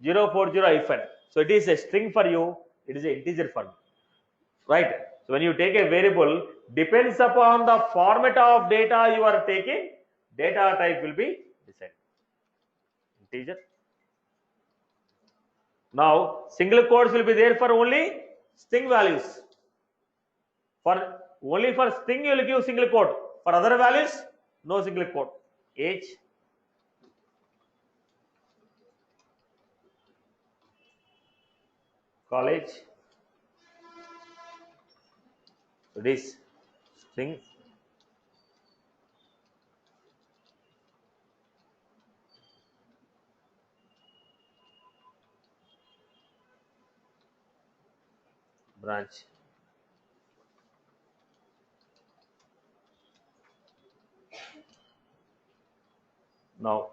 040 hyphen? So it is a string for you. It is an integer for me. Right? So when you take a variable, depends upon the format of data you are taking, data type will be decided. Integer. Now single quotes will be there for only string values. For only for string you will give single quote. For other values, no single quote. Age. College. So this string. Branch. Now,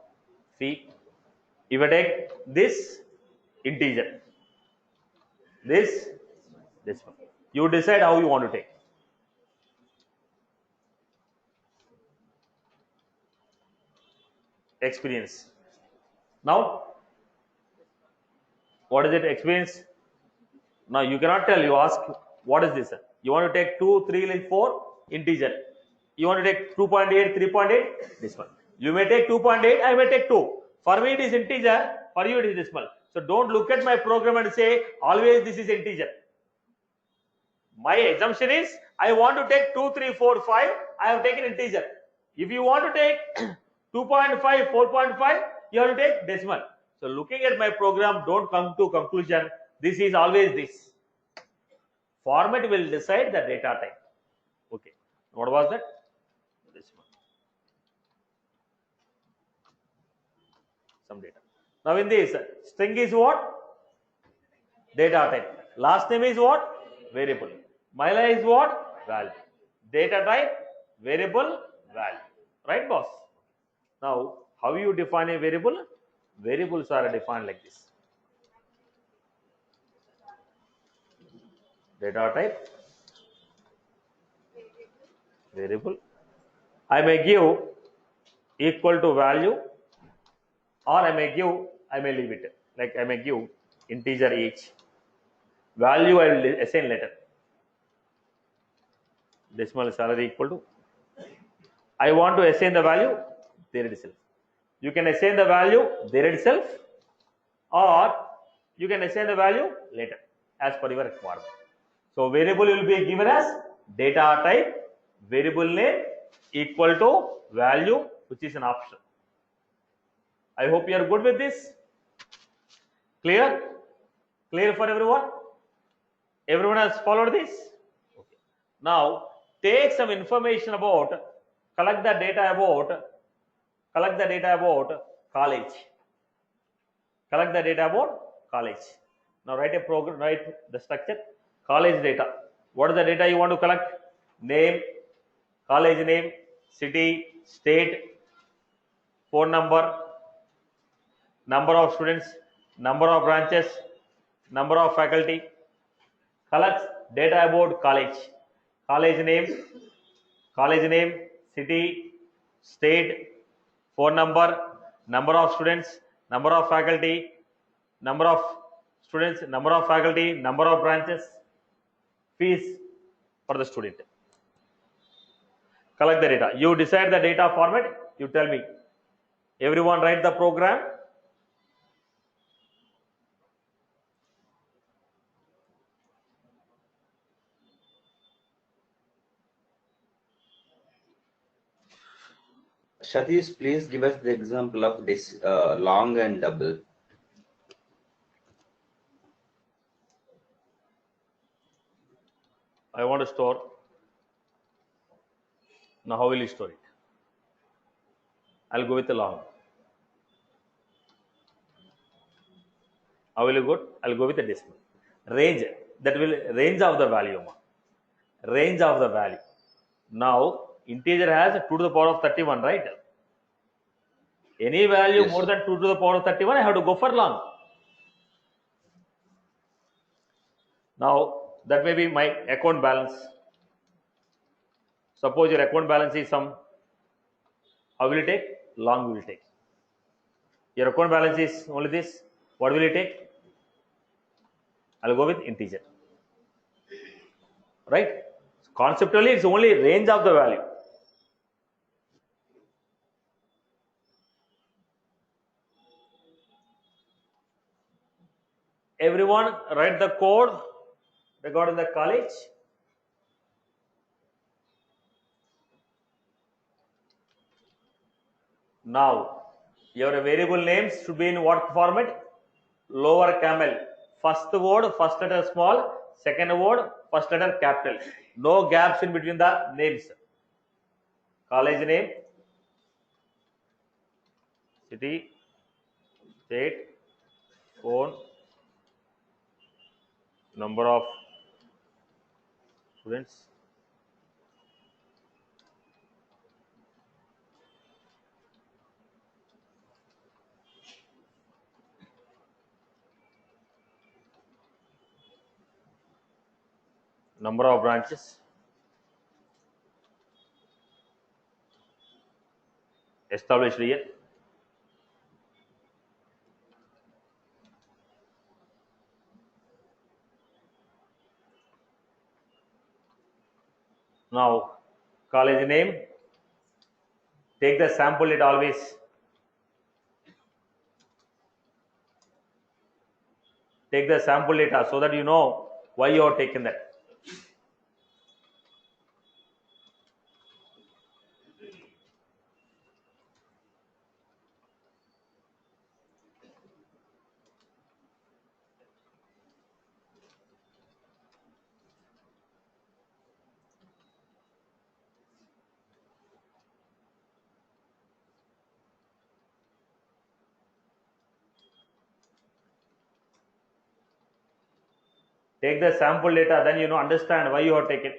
see, if I take this integer, this one, you decide how you want to take. Experience. Now, what is it? Experience. Now you cannot tell. You ask, what is this? You want to take 2, 3, like 4 integer. You want to take 2.8, 3.8. This one. You may take 2.8. I may take 2. For me it is integer. For you it is decimal. So don't look at my program and say always this is integer. My assumption is I want to take 2, 3, 4, 5. I have taken integer. If you want to take 2.5, 4.5, you have to take decimal. So looking at my program, don't come to conclusion. This is always this. Format will decide the data type. Okay. What was that? Decimal. Some data. Now in this, string is what? Data type. Last name is what? Variable. Mila is what? Value. Data type, variable, value. Right, boss? Now, how you define a variable? Variables are defined like this. Data type, variable. I may give equal to value, or I may leave it. Like I may give integer each. Value I will assign later. Decimal salary equal to. I want to assign the value there itself. You can assign the value there itself, or you can assign the value later as per your requirement. So variable will be given as data type, variable name equal to value, which is an option. I hope you are good with this. Clear? Clear for everyone? Everyone has followed this? Okay. Now take some information about, collect the data about college. Collect the data about college. Now write a program, write the structure. College data. What is the data you want to collect? Name, college name, city, state, phone number, number of students, number of branches, number of faculty. Collect data about college. College name, city, state, phone number, number of students, number of faculty, number of students, number of faculty, number of branches, fees for the student. Collect the data. You decide the data format. You tell me. Everyone write the program. Satish, please give us the example of this long and double. I want to store. Now how will you store it? I'll go with the long. How will you go? I'll go with the decimal. Range, that will range of the value. Range of the value. Now integer has 2 to the power of 31, right? Any value Yes. more than 2 to the power of 31, I have to go for long. Now that may be my account balance. Suppose your account balance is some, how will you take? Long will take. Your account balance is only this. What will you take? I'll go with integer. Right? Conceptually, it's only range of the value. Everyone write the code regarding the college. Now, your variable names should be in what format? Lower camel. First word, first letter small. Second word, first letter capital. No gaps in between the names. College name, city, state, phone, number of students. number of branches, established here. Now, college name, take the sample data always. Take the sample data so that you know why you have taken that. Take the sample data, then you know understand why you have taken.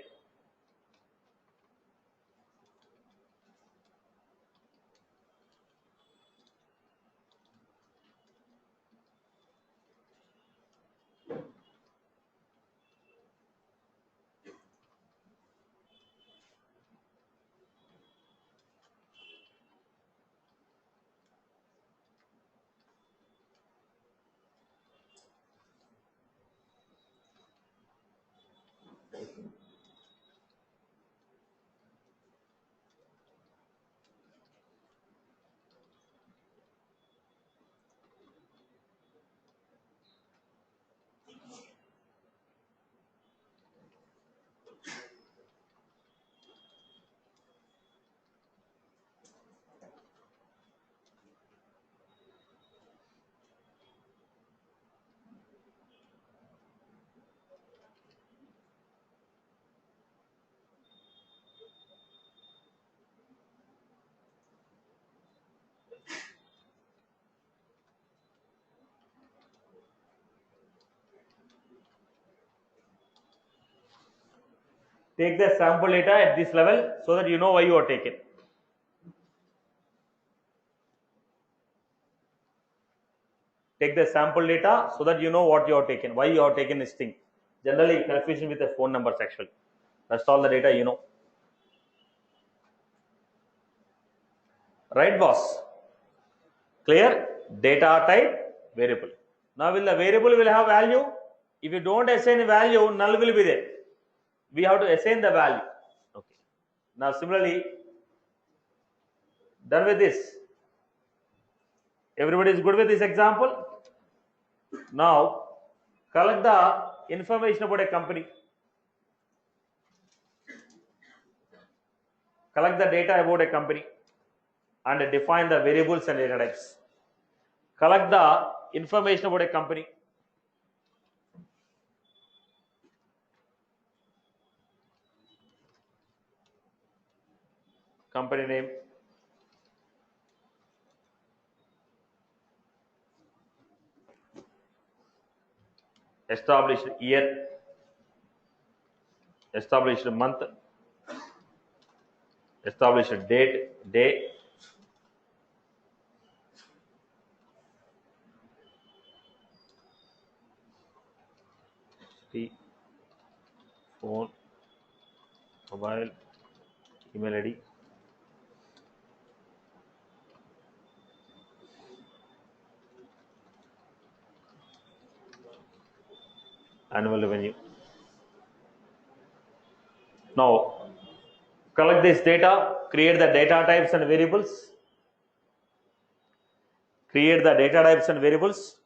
Take the sample data at this level so that you know why you are taken. Take the sample data so that you know what you have taken, why you have taken this thing. Generally, confusion with the phone numbers actually. That's all the data you know. Right, boss? Clear? Data type, variable. Now, will the variable will have value? If you don't assign value, null will be there. We have to assign the value. Okay. Now, similarly, done with this. Everybody is good with this example? Now, collect the information about a company. Collect the data about a company and define the variables and data types. Collect the information about a company. Company name. Established year. Established month. Established date, day. City, phone, mobile, email ID. Annual revenue. Now, collect this data, create the data types and variables. Create the data types and variables.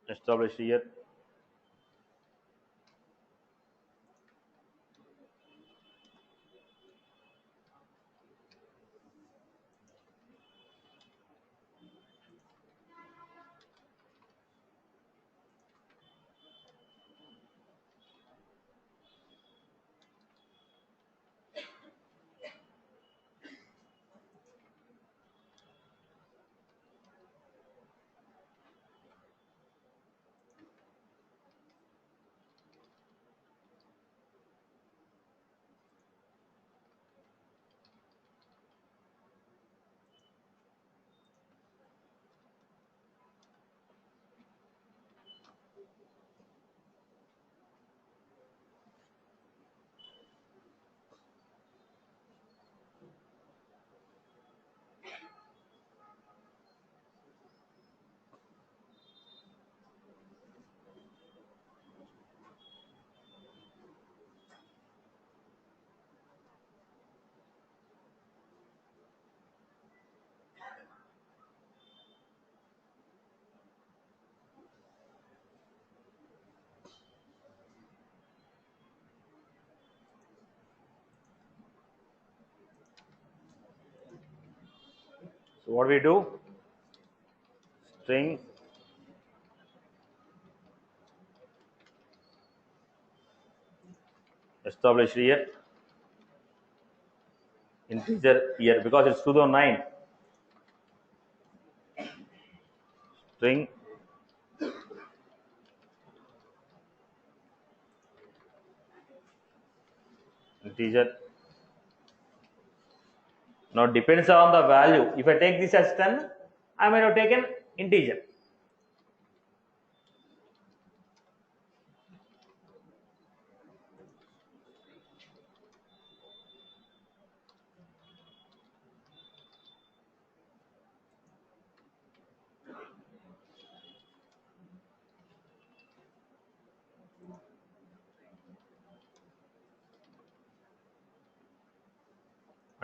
Established year. what we do? String established here, integer here because it's 2009. String integer. Now depends on the value. If I take this as 10, I might have taken integer.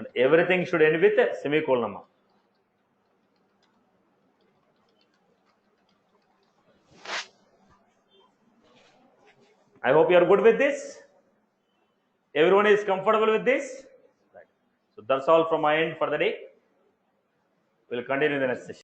And everything should end with a semicolon. I hope you are good with this. Everyone is comfortable with this. Right. So that's all from my end for the day. We'll continue in the next session.